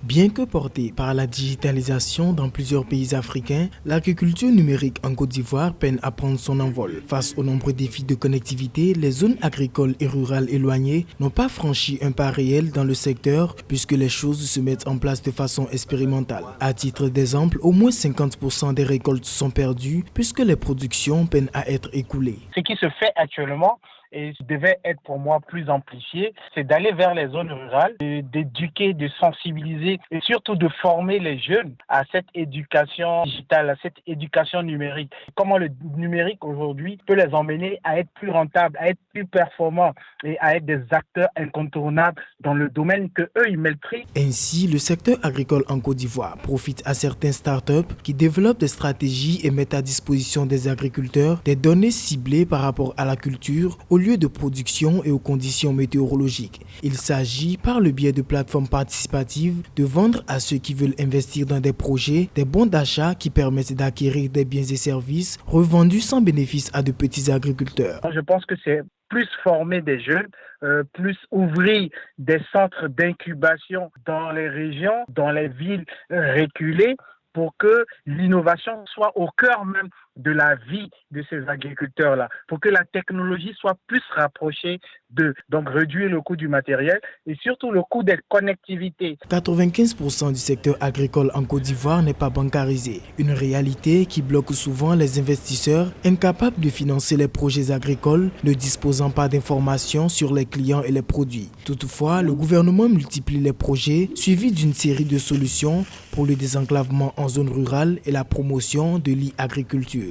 Bien que portée par la digitalisation dans plusieurs pays africains, l'agriculture numérique en Côte d'Ivoire peine à prendre son envol. Face aux nombreux défis de connectivité, les zones agricoles et rurales éloignées n'ont pas franchi un pas réel dans le secteur puisque les choses se mettent en place de façon expérimentale. À titre d'exemple, au moins 50% des récoltes sont perdues puisque les productions peinent à être écoulées. Ce qui se fait actuellement, et devait être pour moi plus amplifié, c'est d'aller vers les zones rurales, d'éduquer, de sensibiliser et surtout de former les jeunes à cette éducation digitale, à cette éducation numérique. Comment le numérique aujourd'hui peut les emmener à être plus rentables, à être plus performants et à être des acteurs incontournables dans le domaine que eux ils maîtrisent. Ainsi, le secteur agricole en Côte d'Ivoire profite à certaines startups qui développent des stratégies et mettent à disposition des agriculteurs des données ciblées par rapport à la culture au lieu de production et aux conditions météorologiques. Il s'agit, par le biais de plateformes participatives, de vendre à ceux qui veulent investir dans des projets des bons d'achat qui permettent d'acquérir des biens et services revendus sans bénéfice à de petits agriculteurs. Je pense que c'est plus former des jeunes, plus ouvrir des centres d'incubation dans les régions, dans les villes reculées, pour que l'innovation soit au cœur même de la vie de ces agriculteurs-là, pour que la technologie soit plus rapprochée d'eux. Donc réduire le coût du matériel et surtout le coût des connectivités. 95% du secteur agricole en Côte d'Ivoire n'est pas bancarisé, une réalité qui bloque souvent les investisseurs incapables de financer les projets agricoles, ne disposant pas d'informations sur les clients et les produits. Toutefois, le gouvernement multiplie les projets suivis d'une série de solutions pour le désenclavement en zone rurale et la promotion de l'e-agriculture.